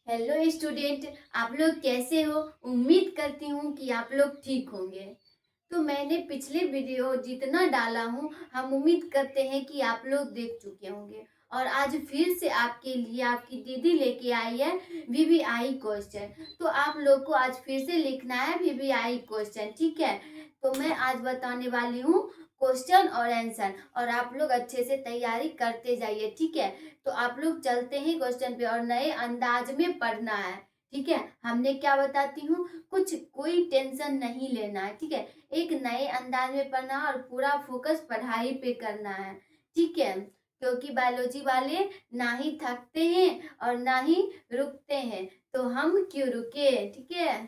Hello student, आप लोग कैसे हो। उम्मीद करती हूँ कि आप लोग ठीक होंगे। तो मैंने पिछले वीडियो जितना डाला हूँ, हम उम्मीद करते हैं कि आप लोग देख चुके होंगे। और आज फिर से आपके लिए आपकी दीदी लेके आई है वीवीआई क्वेश्चन। तो आप लोग को आज फिर से लिखना है वीवीआई क्वेश्चन, ठीक है। तो मैं आज बताने वाली हूँ क्वेश्चन और आंसर, और आप लोग अच्छे से तैयारी करते जाइए, ठीक है। तो आप लोग चलते हैं क्वेश्चन पे, और नए अंदाज में पढ़ना है, ठीक है। हमने क्या बताती हूँ, कोई टेंशन नहीं लेना है, ठीक है। एक नए अंदाज में पढ़ना और पूरा फोकस पढ़ाई पे करना है, ठीक है। क्योंकि बायोलॉजी वाले ना ही थकते हैं और ना ही रुकते हैं, तो हम क्यों रुके, ठीक है।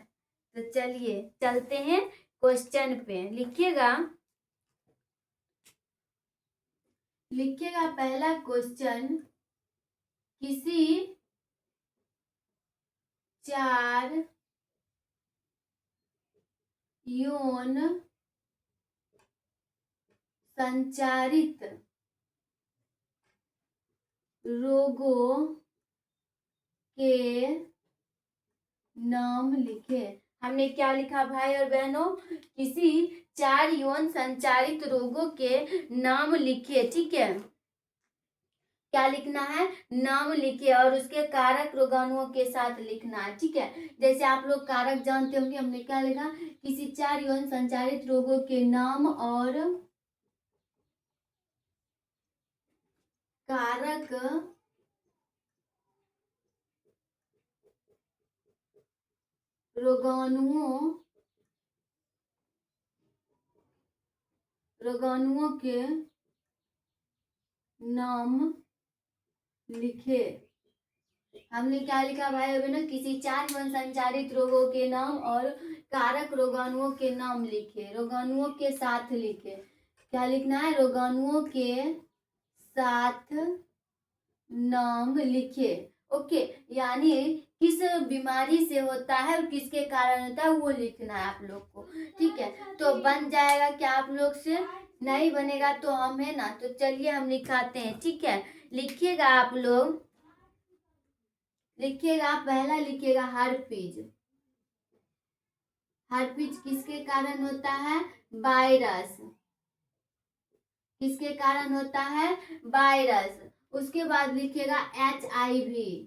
तो चलिए चलते हैं क्वेश्चन पे। लिखिएगा पहला क्वेश्चन। किसी 4 यौन संचारित रोगों के नाम लिखे। हमने क्या लिखा भाई और बहनों, किसी 4 यौन संचारित रोगों के नाम लिखे, ठीक है। क्या लिखना है, नाम लिखे, और उसके कारक रोगाणुओं के साथ लिखना है, ठीक है। जैसे आप लोग कारक जानते होंगे, हमने क्या लिखा, किसी 4 यौन संचारित रोगों के नाम और कारक रोगाणुओं के नाम लिखे। हमने क्या लिखा भाई बहनों, किसी 4 यौन संचारित रोगों के नाम और कारक रोगाणुओं के नाम लिखे, रोगाणुओं के साथ लिखे। क्या लिखना है, रोगाणुओं के साथ नाम लिखे, ओके। यानी किस बीमारी से होता है और किसके कारण होता है वो लिखना है आप लोग को, ठीक है। तो बन जाएगा क्या आप लोग से, नहीं बनेगा तो हम है ना। तो चलिए हम लिखाते हैं, ठीक है। लिखिएगा आप लोग, लिखिएगा पहला, लिखिएगा हर्पीज। हर्पीज किसके कारण होता है, वायरस। किसके कारण होता है, वायरस। उसके बाद लिखिएगा HIV।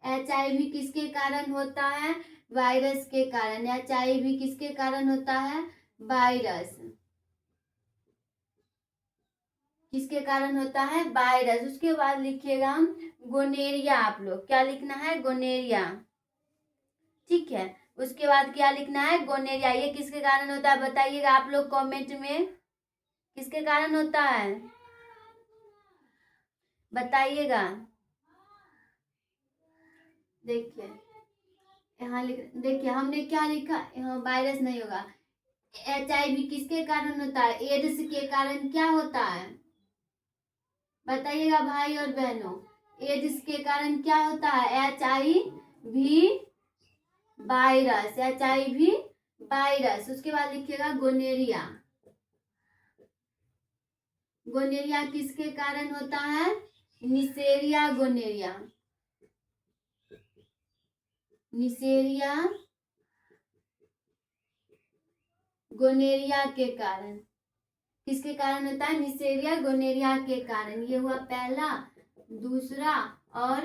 HIV किसके कारण होता है, वायरस के कारण। HIV किसके कारण होता है, वायरस। किसके कारण होता है, वायरस। उसके बाद लिखिएगा हम गोनेरिया। आप लोग क्या लिखना है, गोनेरिया, ठीक है। उसके बाद क्या लिखना है, गोनेरिया। ये किसके कारण होता है बताइएगा आप लोग कमेंट में, किसके कारण होता है बताइएगा। देखिए यहाँ देखिए हमने क्या लिखा, यहाँ वायरस नहीं होगा। HIV किसके कारण होता है, एड्स के कारण क्या होता है बताइएगा भाई और बहनों। एड्स के कारण क्या होता है, HIV वायरस, HIV वायरस। उसके बाद लिखिएगा गोनेरिया। गोनेरिया किसके कारण होता है, निसेरिया गोनेरिया। निसेरिया गोनेरिया के कारण, किसके कारण होता है, निसेरिया गोनेरिया के कारण। ये हुआ पहला, दूसरा और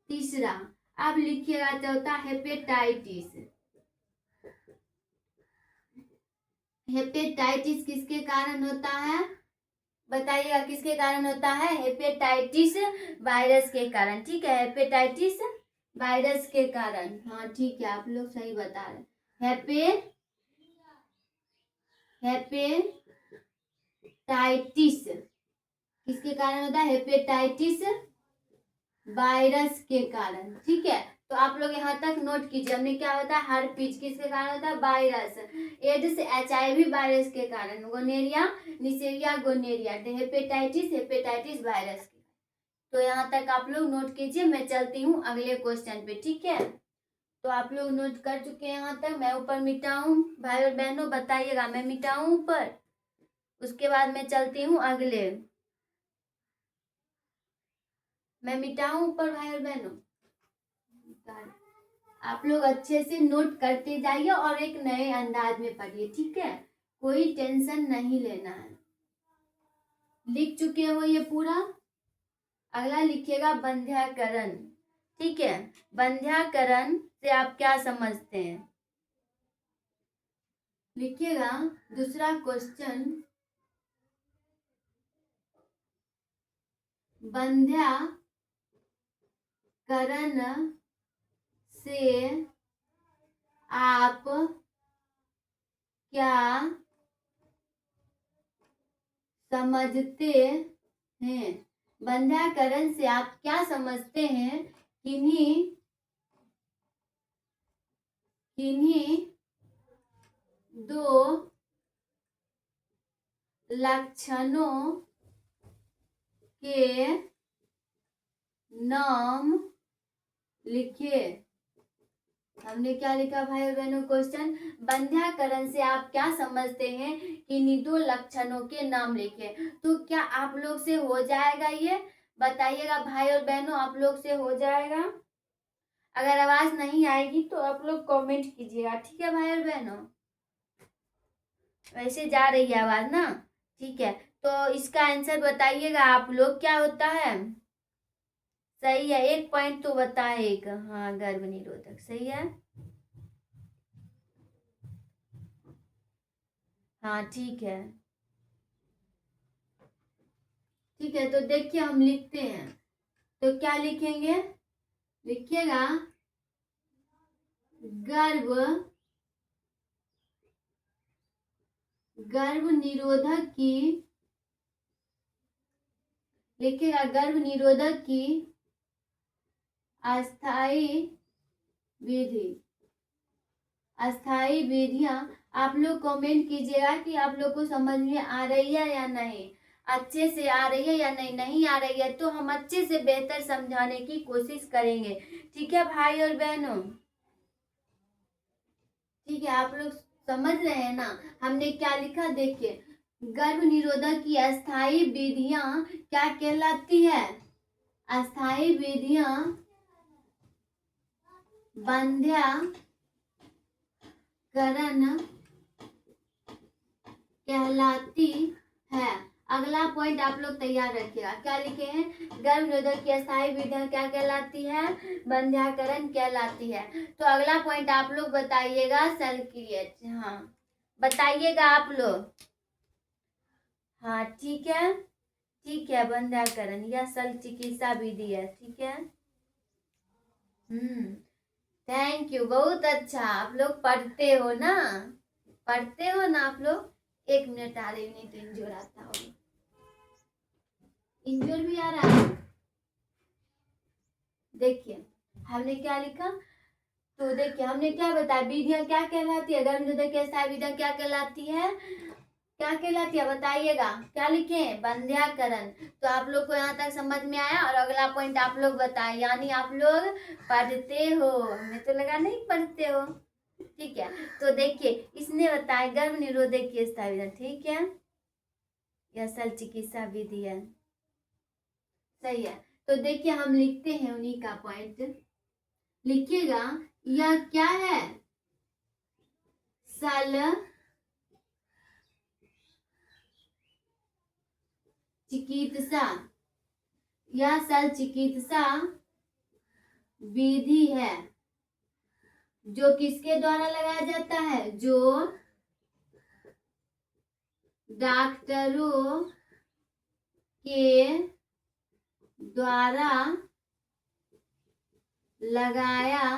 तीसरा। अब लिखिएगा चौथा, हेपेटाइटिस। हेपेटाइटिस किसके कारण होता है बताइएगा, किसके कारण होता है, हेपेटाइटिस वायरस के कारण, ठीक है। हेपेटाइटिस वायरस के कारण, हाँ ठीक है, आप लोग सही बता रहे। हेपेटाइटिस किसके कारण होता है, हेपेटाइटिस वायरस के कारण, ठीक है। तो आप लोग यहाँ तक नोट कीजिए। हमने क्या होता है, हर्पीज किसके कारण होता है, वायरस। एड्स HIV वायरस के कारण। Gonorrhoea Neisseria gonorrhoea. Hepatitis virus के। तो यहाँ तक आप लोग नोट कीजिए। मैं चलती हूँ अगले क्वेश्चन पे, ठीक है। तो आप लोग नोट कर चुके हैं यहाँ तक। मैं ऊपर मिटाऊं भाई और बहनों, बताइएगा मैं मिटाऊं ऊपर। उसके बाद मैं चलती हूँ अगले, मैं मिटाऊं ऊपर भाई और बहनों। आप लोग अच्छे से नोट करते जाइए और एक नए अंदाज में पढ़िए, ठीक है। कोई टेंशन नहीं लेना है। लिख चुके हो ये पूरा। अगला लिखिएगा बंध्याकरण, ठीक है। बंध्याकरण से आप क्या समझते हैं, लिखिएगा। दूसरा क्वेश्चन, बंध्याकरण से आप क्या समझते हैं। बंध्याकरण से आप क्या समझते हैं। किन्हीं दो लक्षणों के नाम लिखिए। हमने क्या लिखा भाई और बहनों क्वेश्चन, बंध्याकरण से आप क्या समझते हैं, किन्हीं दो लक्षणों के नाम लिखिए। तो क्या आप लोग से हो जाएगा, ये बताइएगा भाई और बहनों, आप लोग से हो जाएगा। अगर आवाज नहीं आएगी तो आप लोग कमेंट कीजिएगा, ठीक है भाई और बहनों। वैसे जा रही है आवाज ना, ठीक है। तो इसका आंसर बताइएगा आप लोग, क्या होता है। सही है, 1 पॉइंट तो बताए एक, हाँ गर्भ निरोधक, सही है। हाँ ठीक है, ठीक है। तो देखिए हम लिखते हैं, तो क्या लिखेंगे, लिखिएगा गर्भ निरोधक की, लिखिएगा गर्भ निरोधक की अस्थाई विधि। अस्थाई विधियां आप लोग कमेंट कीजिएगा कि आप लोग को समझ में आ रही है या नहीं, अच्छे से आ रही है या नहीं। नहीं आ रही है तो हम अच्छे से बेहतर समझाने की कोशिश करेंगे, ठीक है भाई और बहनों। ठीक है, आप लोग समझ रहे हैं ना। हमने क्या लिखा देखिए, गर्भ निरोधक की अस्थाई विधियां क्या कहलाती है। अस्थाई विधियां बंध्याकरण कहलाती है। अगला पॉइंट आप लोग तैयार रखिएगा, क्या लिखे हैं, गर्भ निरोधक की अस्थाई विधियां क्या कहलाती है, बंध्याकरण कहलाती है। तो अगला पॉइंट आप लोग बताइएगा सल्क्रिएट, हाँ बताइएगा आप लोग। हाँ ठीक है, ठीक है, बंध्याकरण या शल्य चिकित्सा विधि है, ठीक है। थैंक यू, बहुत अच्छा। आप लोग पढ़ते हो ना, पढ़ते हो ना आप लोग। 1 मिनट आ रही, नहीं तो इंजोर आता होगा, इंजोर भी आ रहा है। देखिए हमने क्या लिखा, तो देखिए हमने क्या बताया, विधियां क्या कहलाती है, गर्भ निरोधक की अस्थाई विधियां क्या कहलाती है, क्या कहलाती है बताइएगा। क्या लिखे, बंध्याकरण। तो आप लोग को यहाँ तक समझ में आया। और अगला पॉइंट आप लोग बताए, यानी आप लोग पढ़ते हो, हमें तो लगा नहीं पढ़ते हो, ठीक है। तो देखिए इसने बताया गर्भ निरोधक की अस्थाई विधि, ठीक है, यह शल्य चिकित्सा विधि है, सही है। तो देखिए हम लिखते हैं उन्हीं का पॉइंट, लिखिएगा यह क्या है, शल्य चिकित्सा, यह शल्य चिकित्सा विधि है जो किसके द्वारा लगाया जाता है, जो डॉक्टरों के द्वारा लगाया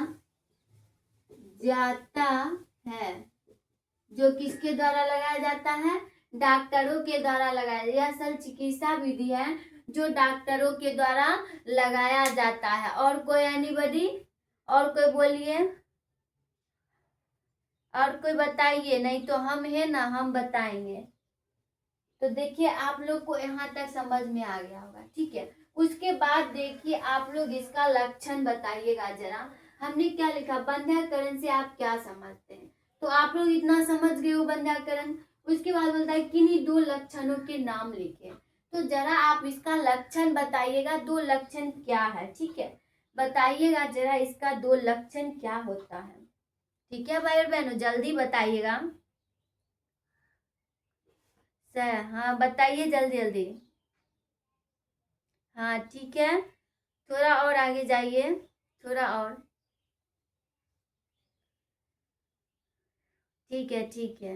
जाता है, जो किसके द्वारा लगाया जाता है, डॉक्टरों के द्वारा लगाया। यह शल्य चिकित्सा विधि है जो डॉक्टरों के द्वारा लगाया जाता है। और कोई एनीबॉडी, और कोई बोलिए, और कोई बताइए, नहीं तो हम है ना, हम बताएंगे। तो देखिए आप लोग को यहाँ तक समझ में आ गया होगा, ठीक है। उसके बाद देखिए आप लोग इसका लक्षण बताइएगा जरा। हमने क्या लिखा, बंध्याकरण से आप क्या समझते हैं। तो आप लोग इतना समझ गए हो बंध्याकरण। उसके बाद बोलता है किन्हीं 2 लक्षणों के नाम लिखे। तो जरा आप इसका लक्षण बताइएगा, 2 लक्षण क्या है, ठीक है। बताइएगा जरा इसका दो लक्षण क्या होता है। ठीक है भाई और बहनों, जल्दी बताइएगा सर। हाँ बताइए जल्दी जल्दी। हाँ ठीक है, थोड़ा और आगे जाइए, थोड़ा और। ठीक है ठीक है।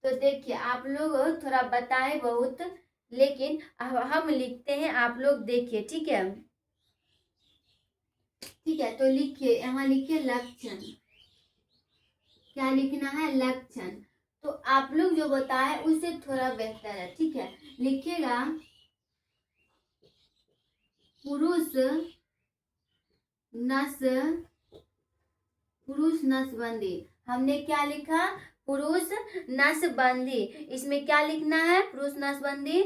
तो देखिए आप लोग थोड़ा बताएं बहुत, लेकिन अब हम लिखते हैं, आप लोग देखिए। ठीक है ठीक है, तो लिखिए, यहाँ लिखिए लक्षण। क्या लिखना है? लक्षण। तो आप लोग जो बताए उससे थोड़ा बेहतर है। ठीक है, लिखिएगा पुरुष नस, पुरुष नसबंदी। हमने क्या लिखा? पुरुष नसबंदी। इसमें क्या लिखना है? पुरुष नसबंदी।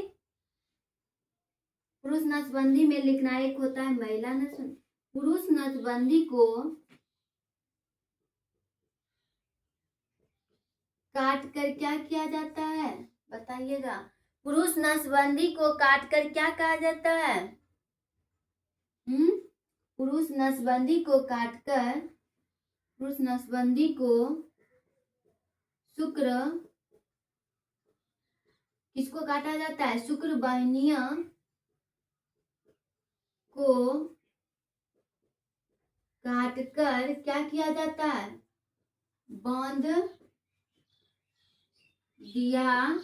पुरुष नसबंदी में लिखना है, एक होता है महिला नसबंदी। पुरुष नसबंदी को काट कर क्या किया जाता है? बताइएगा। पुरुष नसबंदी को काट कर क्या कहा जाता है? पुरुष नसबंदी को काटकर, पुरुष नसबंदी को शुक्र, किसको काटा जाता है? शुक्र वाहिनियां को काटकर क्या किया जाता है? बांध दिया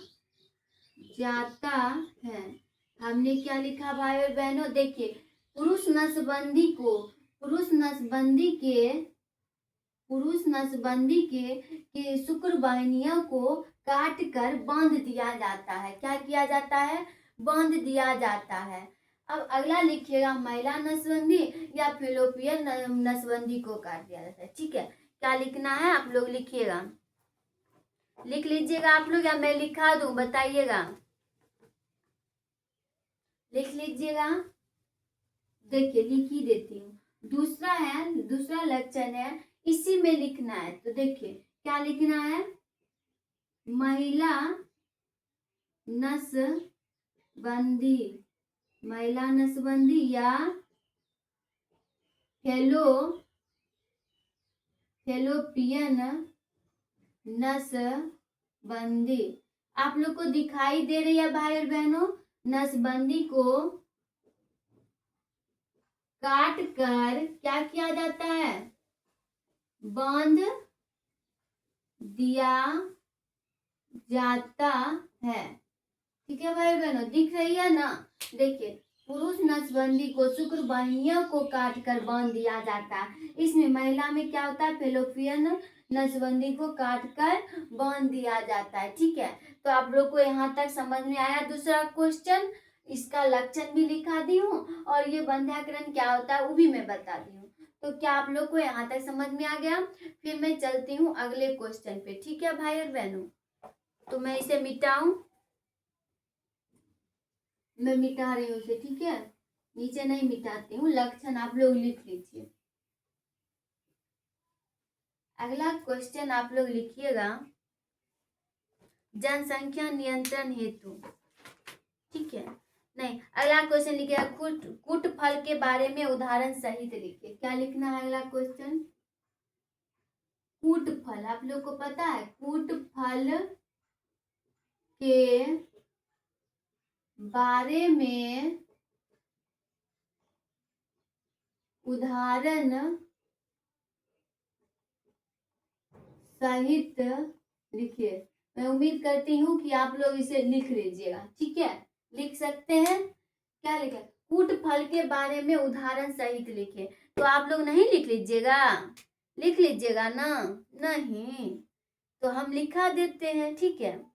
जाता है। हमने क्या लिखा भाई और बहनों? देखिए, पुरुष नसबंदी को, पुरुष नसबंदी के, पुरुष नसबंदी के शुक्र वाहिनियों को काट कर बांध दिया जाता है। क्या किया जाता है? बांध दिया जाता है। अब अगला लिखिएगा महिला नसबंदी या फेलोपियन नसबंदी को काट दिया जाता है। ठीक है, क्या लिखना है आप लोग लिखिएगा, लिख लीजिएगा आप लोग या मैं लिखा दूं? बताइएगा, लिख लीजिएगा। देखिए लिख ही देती हूँ। दूसरा है, दूसरा लक्षण है, इसी में लिखना है। तो देखिए क्या लिखना है? महिला नसबंदी, महिला नसबंदी या फेलोपियन नसबंदी। आप लोग को दिखाई दे रही है भाई और बहनों? नसबंदी को काट कर क्या किया जाता है? बांध दिया जाता है। ठीक है भाई बहनों, दिख रही है ना? देखिए, पुरुष नसबंदी को शुक्र वाहिनियों को काट कर बांध दिया जाता है। इसमें महिला में क्या होता है? फेलोपियन नसबंदी को काट कर बांध दिया जाता है। ठीक है, तो आप लोग को यहाँ तक समझ में आया? दूसरा क्वेश्चन, इसका लक्षण भी लिखा दी हूँ और ये बंध्याकरण क्या होता है वो भी मैं बता दी हूँ। तो क्या आप लोग को यहाँ तक समझ में आ गया? फिर मैं चलती हूँ अगले क्वेश्चन पे। ठीक है भाई और बहनों, तो मैं इसे मिटाऊं, मैं मिटा रही हूँ इसे। ठीक है, नीचे नहीं मिटाती हूँ, लक्षण आप लोग लिख लीजिए। अगला क्वेश्चन आप लोग लिखिएगा, जनसंख्या नियंत्रण हेतु। ठीक है, नहीं, अगला क्वेश्चन लिखिएगा कूट फल के बारे में उदाहरण सहित लिखिए। क्या लिखना है अगला क्वेश्चन? कूट फल। आप लोग को पता है कूट फल के बारे में उदाहरण सहित लिखिए। मैं उम्मीद करती हूँ कि आप लोग इसे लिख लीजिएगा। ठीक है, लिख सकते हैं। क्या लिखे? कूट फल के बारे में उदाहरण सहित लिखे। तो आप लोग नहीं लिख लीजिएगा? लिख लीजिएगा ना? नहीं तो हम लिखा देते हैं। ठीक है,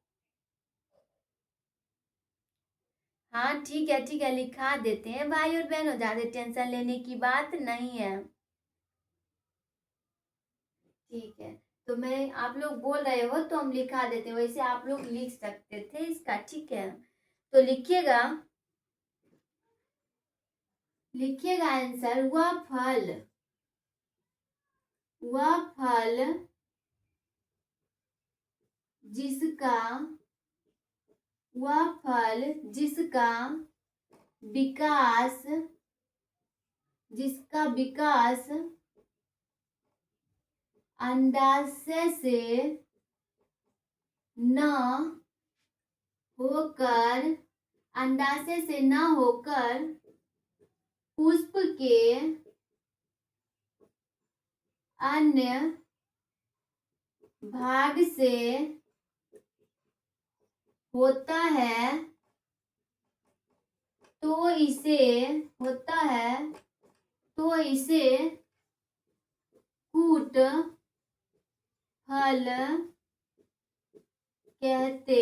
हाँ ठीक है ठीक है, लिखा देते हैं भाई और बहनों, ज्यादा टेंशन लेने की बात नहीं है। ठीक है, तो मैं, आप लोग बोल रहे हो तो हम लिखा देते हैं, वैसे आप लोग लिख सकते थे इसका। ठीक है, तो लिखिएगा, लिखिएगा आंसर, वह फल जिसका, वह फल जिसका विकास जिसका विकास अंडाशय से न होकर पुष्प के अन्य भाग से होता है तो इसे कूट फल कहते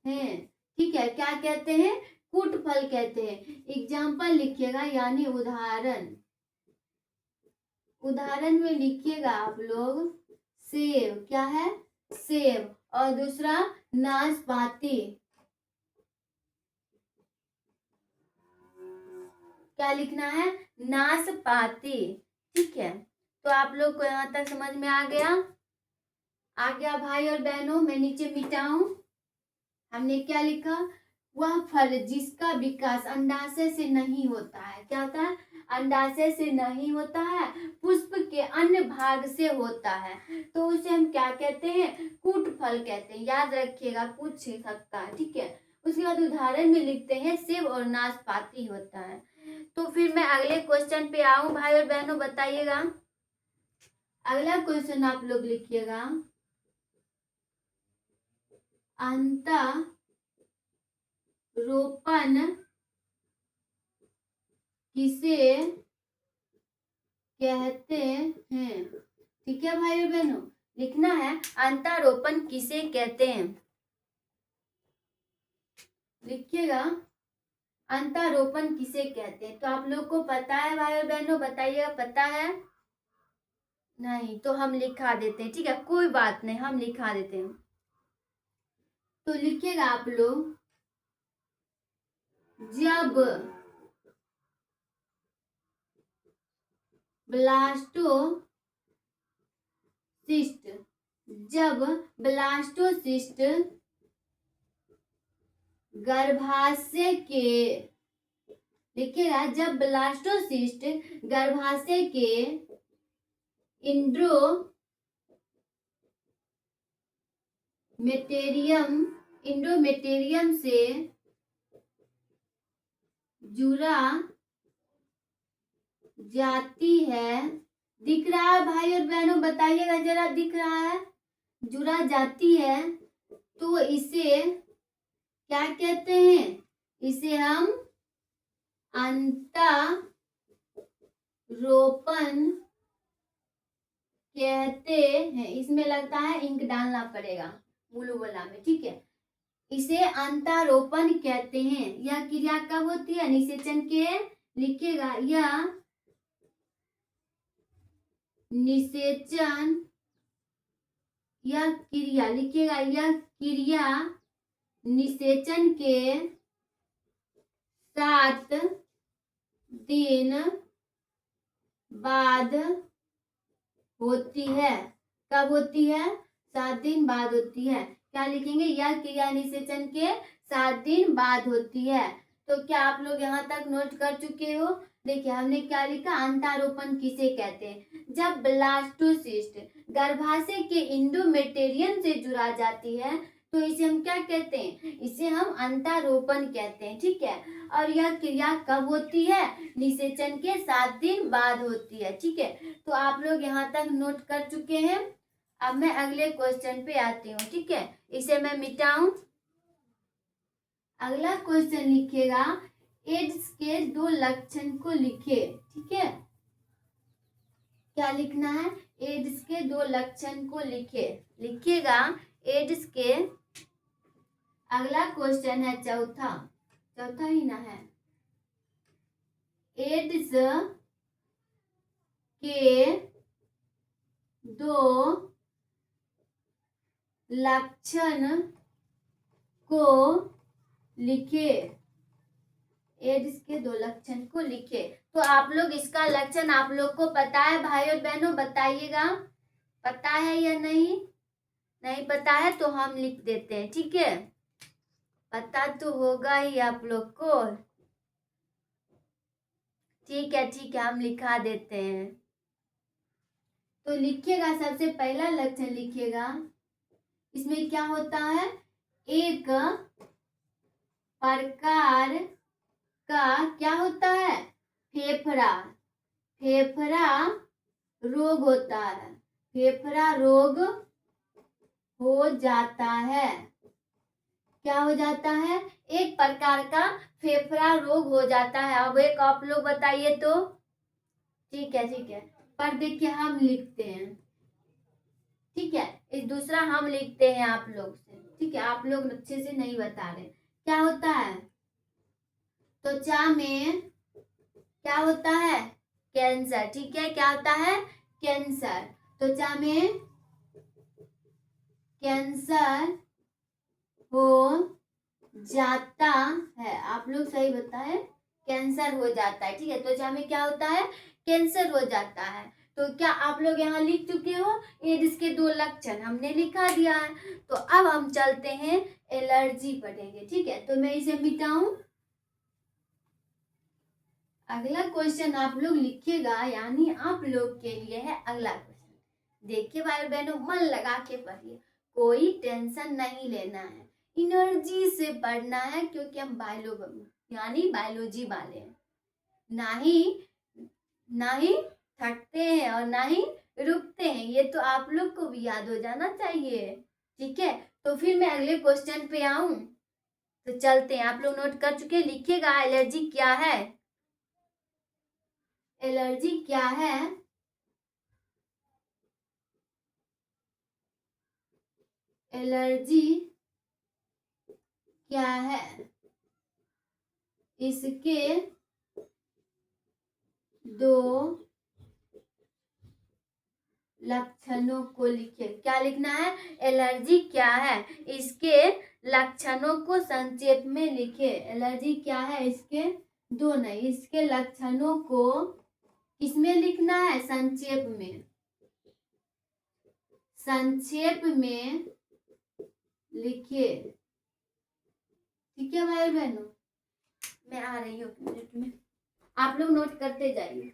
हैं। ठीक है, क्या कहते हैं? कूट फल कहते हैं। एग्जाम्पल लिखिएगा यानी उदाहरण में लिखिएगा आप लोग सेब। क्या है? सेब। और दूसरा नाशपाती। क्या लिखना है? नाशपाती। ठीक है, तो आप लोग को यहाँ तक समझ में आ गया भाई और बहनों। मैं नीचे मिटाऊं। हमने क्या लिखा? वह फल जिसका विकास अंडाशय से नहीं होता है। क्या होता है? अंडाशय से नहीं होता है, पुष्प के अन्य भाग से होता है, तो उसे हम क्या कहते हैं? कूट फल कहते हैं। याद रखिएगा, पूछ सकता है। ठीक है, उसके बाद उदाहरण में लिखते हैं सेब और नाशपाती होता है। तो फिर मैं अगले क्वेश्चन पे आऊं भाई और बहनों, बताइएगा। अगला क्वेश्चन आप लोग लिखिएगा, अंतः रोपण किसे कहते हैं? ठीक है भाई और बहनों, लिखना है अंतरोपण किसे कहते हैं। लिखिएगा अंतरोपण किसे कहते हैं। तो आप लोग को पता है भाई और बहनों? बताइएगा, पता है? नहीं तो हम लिखा देते हैं। ठीक है, कोई बात नहीं, हम लिखा देते हैं। तो लिखिएगा आप लोग, जब ब्लास्टोसिस्ट गर्भाशय के, लिखिएगा, जब ब्लास्टोसिस्ट गर्भाशय के इंडोमेटेरियम से जुड़ा जाती है। दिख रहा है भाई और बहनों? बताइएगा जरा, दिख रहा है? जुड़ा जाती है तो इसे क्या कहते हैं? इसे हम अंतरोपण कहते हैं। इसमें लगता है इंक डालना पड़ेगा ब्लू वाला में। ठीक है, इसे अंतरोपण कहते हैं। यह क्रिया कब होती है? निषेचन के, लिखिएगा, यह निषेचन, यह क्रिया, लिखिएगा, यह क्रिया निषेचन के 7 दिन बाद होती है। कब होती है? 7 दिन बाद होती है। क्या लिखेंगे? यह क्रिया निषेचन के 7 दिन बाद होती है। तो क्या आप लोग यहाँ तक नोट कर चुके हो? देखिए हमने क्या लिखा, अंतरोपण किसे कहते हैं? जब ब्लास्टोसिस्ट गर्भाशय के इंडोमेटेरियम से जुड़ा जाती है तो इसे हम क्या कहते हैं? इसे हम अंतरोपण कहते हैं। ठीक है, और यह क्रिया कब होती है? निषेचन के 7 दिन बाद होती है। ठीक है, तो आप लोग यहाँ तक नोट कर चुके हैं। अब मैं अगले क्वेश्चन पे आती हूँ। ठीक है, इसे मैं मिटाऊं। अगला क्वेश्चन लिखिएगा, एड्स के 2 लक्षण को लिखे। ठीक है, क्या लिखना है? एड्स के 2 लक्षण को लिखे। लिखिएगा एड्स के। अगला क्वेश्चन है चौथा ही ना है। एड्स के 2 लक्षण को लिखे। एड्स के 2 लक्षण को लिखे। तो आप लोग इसका लक्षण आप लोग को पता है भाई और बहनों? बताइएगा, पता है या नहीं? नहीं पता है तो हम लिख देते हैं। ठीक है, पता तो होगा ही आप लोग को। ठीक है, हम लिखा देते हैं। तो लिखिएगा, सबसे पहला लक्षण लिखिएगा। इसमें क्या होता है, एक प्रकार का क्या होता है, फेफड़ा रोग होता है, फेफड़ा रोग हो जाता है। क्या हो जाता है, एक प्रकार का फेफड़ा रोग हो जाता है। अब एक आप लोग बताइए तो। ठीक है, पर देखिए हम लिखते हैं, ठीक है, इस दूसरा हम लिखते हैं आप लोग से, ठीक है, आप लोग अच्छे से नहीं बता रहे। क्या होता है, त्वचा में क्या होता है, कैंसर, ठीक है, क्या होता है, कैंसर, त्वचा में कैंसर हो जाता है। आप लोग सही बताए, कैंसर हो जाता है, ठीक है, त्वचा में क्या होता है, कैंसर हो जाता है। तो क्या आप लोग यहाँ लिख चुके हो, एड्स के 2 लक्षण हमने लिखा दिया है। तो अब हम चलते हैं एलर्जी पढ़ेंगे, ठीक है, तो मैं इसे मिटाऊं। अगला क्वेश्चन आप लोग लिखिएगा, यानी आप लोग के लिए है अगला क्वेश्चन। देखिए भाई बहनों, मन लगा के पढ़िए, कोई टेंशन नहीं लेना है, एनर्जी से पढ़ना है, क्योंकि हम बायोलॉजी वाले हैं। ना ही थकते हैं और ना ही रुकते हैं, ये तो आप लोग को भी याद हो जाना चाहिए, ठीक है। तो फिर मैं अगले क्वेश्चन पे आऊं, तो चलते हैं। आप लोग नोट कर चुके, लिखिएगा एलर्जी क्या है। एलर्जी क्या है, एलर्जी क्या है, इसके 2 लक्षणों को लिखिए। क्या लिखना है, एलर्जी क्या है, इसके लक्षणों को संक्षेप में लिखे। एलर्जी क्या है, इसके 2 नहीं, इसके लक्षणों को किसमें लिखना है, संक्षेप में, संक्षेप में लिखिए, ठीक है भाई बहनों। मैं आ रही हूँ मिनट में, आप लोग नोट करते जाइए।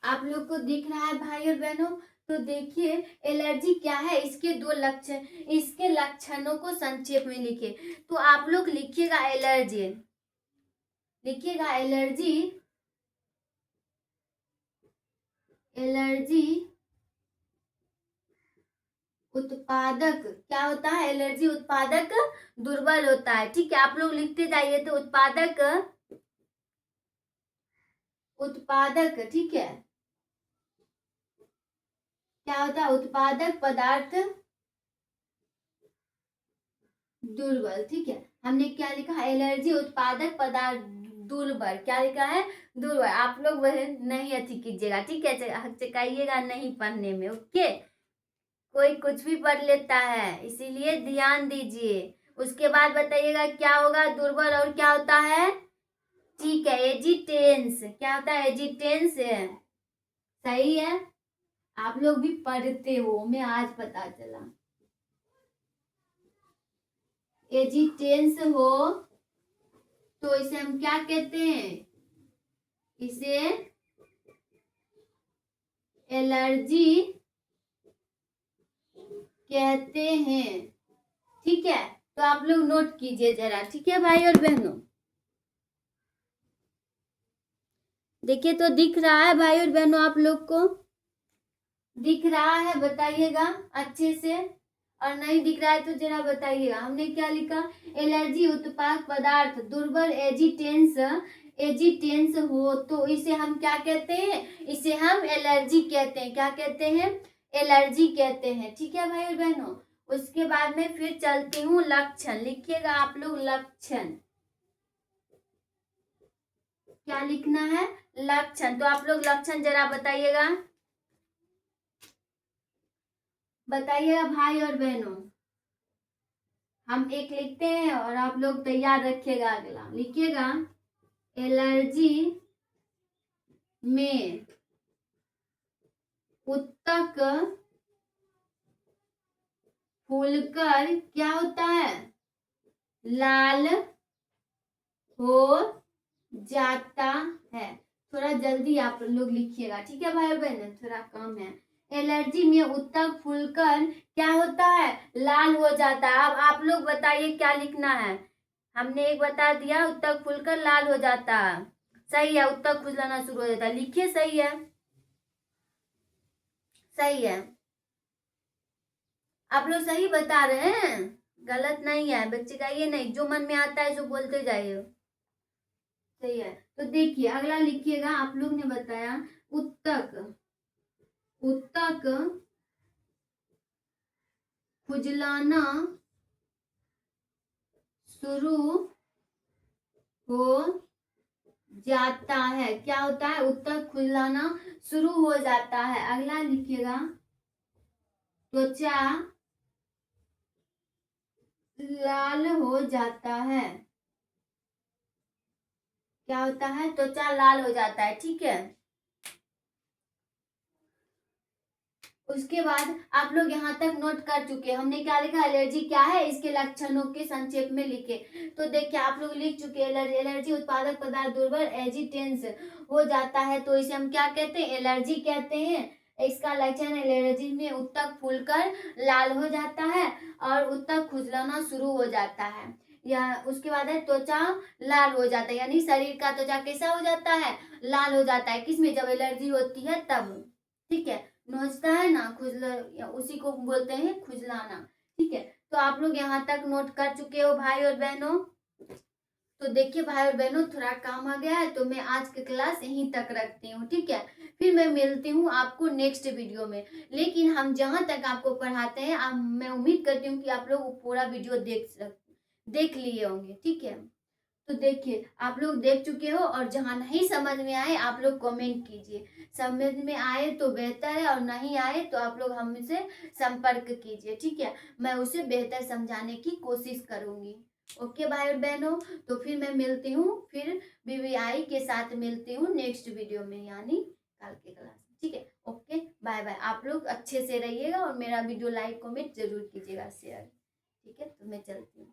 आप लोग को दिख रहा है भाई और बहनों, तो देखिए एलर्जी क्या है, इसके 2 लक्षण, इसके लक्षणों को संक्षेप में लिखे। तो आप लोग लिखिएगा एलर्जी, लिखिएगा एलर्जी, एलर्जी उत्पादक क्या होता है, एलर्जी उत्पादक दुर्बल होता है, ठीक है, आप लोग लिखते जाइए। तो उत्पादक ठीक है, क्या होता है, उत्पादक पदार्थ दुर्बल, ठीक है, हमने क्या लिखा है, एलर्जी उत्पादक पदार्थ दुर्बल, क्या लिखा है, दुर्बल। आप लोग वह नहीं अच्छी कीजिएगा, ठीक है, चकाइएगा नहीं पढ़ने में, ओके। कोई कुछ भी पढ़ लेता है, इसीलिए ध्यान दीजिए। उसके बाद बताइएगा क्या होगा, दुर्बल और क्या होता है, ठीक है, एजिटेंस, क्या होता है, एजिटेंस, सही है, आप लोग भी पढ़ते हो, मैं आज पता चला। एजिटेंस हो तो इसे हम क्या कहते हैं, इसे एलर्जी कहते हैं, ठीक है। तो आप लोग नोट कीजिए जरा, ठीक है भाई और बहनों। देखिए तो दिख रहा है भाई और बहनों, आप लोग को दिख रहा है, बताइएगा अच्छे से, और नहीं दिख रहा है तो जरा बताइएगा। हमने क्या लिखा, एलर्जी उत्पादक पदार्थ दुर्बल एजिटेंस, एजिटेंस हो तो इसे हम क्या कहते हैं, इसे हम एलर्जी कहते हैं, क्या कहते हैं, एलर्जी कहते हैं, ठीक है भाई और बहनों। उसके बाद में फिर चलती हूँ लक्षण, लिखिएगा आप लोग लक्षण, क्या लिखना है, लक्षण। तो आप लोग लक्षण जरा बताइएगा, बताइएगा भाई और बहनों। हम एक लिखते हैं और आप लोग तैयार रखिएगा, अगला लिखिएगा। एलर्जी में उत्तक फूलकर क्या होता है? लाल हो जाता है। थोड़ा जल्दी आप लोग लिखिएगा, ठीक है भाई बहन, थोड़ा काम है। एलर्जी में उत्तक फूलकर क्या होता है? लाल हो जाता है। अब आप लोग बताइए क्या लिखना है। हमने एक बता दिया, उत्तक फूलकर लाल हो जाता है, सही है। उत्तक खुजलाना शुरू हो जाता है, लिखिए, सही है, सही है। आप लोग सही बता रहे हैं, गलत नहीं है। बच्चे का ये नहीं, जो मन में आता है जो बोलते जाइए, सही है। तो देखिए अगला लिखिएगा। आप लोग ने बताया उत्तक, उत्तक खुजलाना शुरू हो जाता है। क्या होता है? उत्तक खुजलाना शुरू हो जाता है। अगला लिखिएगा, त्वचा लाल हो जाता है। क्या होता है? त्वचा लाल हो जाता है, ठीक है। उसके बाद आप लोग यहाँ तक नोट कर चुके हैं। हमने क्या लिखा? एलर्जी क्या है, इसके लक्षणों के संक्षेप में लिखे। तो देखिए आप लोग लिख चुके हैं। एलर्जी, एलर्जी उत्पादक पदार्थ दुर्बल एजिटेंस हो जाता है, तो इसे हम क्या कहते हैं? एलर्जी कहते हैं। इसका लक्षण एलर्जी में उत्तक फूलकर लाल हो जाता है और उत्तक खुजलाना शुरू हो जाता है। या उसके बाद है त्वचा लाल हो जाता है, यानी शरीर का त्वचा कैसा हो जाता है? लाल हो जाता है। किसमें? जब एलर्जी होती है तब, ठीक है। नोचता है ना, खुजला, उसी को बोलते हैं खुजलाना, ठीक है। तो आप लोग यहाँ तक नोट कर चुके हो भाई और बहनों। तो देखिए भाई और बहनों, थोड़ा काम आ गया है तो मैं आज की क्लास यहीं तक रखती हूँ, ठीक है। फिर मैं मिलती हूँ आपको नेक्स्ट वीडियो में। लेकिन हम जहाँ तक आपको पढ़ाते हैं, मैं उम्मीद करती हूँ कि आप लोग पूरा वीडियो देख लिए होंगे, ठीक है। तो देखिए आप लोग देख चुके हो, और जहाँ नहीं समझ में आए आप लोग कमेंट कीजिए। समझ में आए तो बेहतर है, और नहीं आए तो आप लोग हमसे संपर्क कीजिए, ठीक है। मैं उसे बेहतर समझाने की कोशिश करूंगी। ओके भाई और बहनों, तो फिर मैं मिलती हूँ, फिर बीवीआई के साथ मिलती हूँ नेक्स्ट वीडियो में, यानी कल के क्लास में, ठीक है। Okay, bye bye. आप लोग अच्छे से रहिएगा और मेरा वीडियो लाइक कमेंट जरूर कीजिएगा, शेयर, ठीक है। तो मैं चलती हूँ।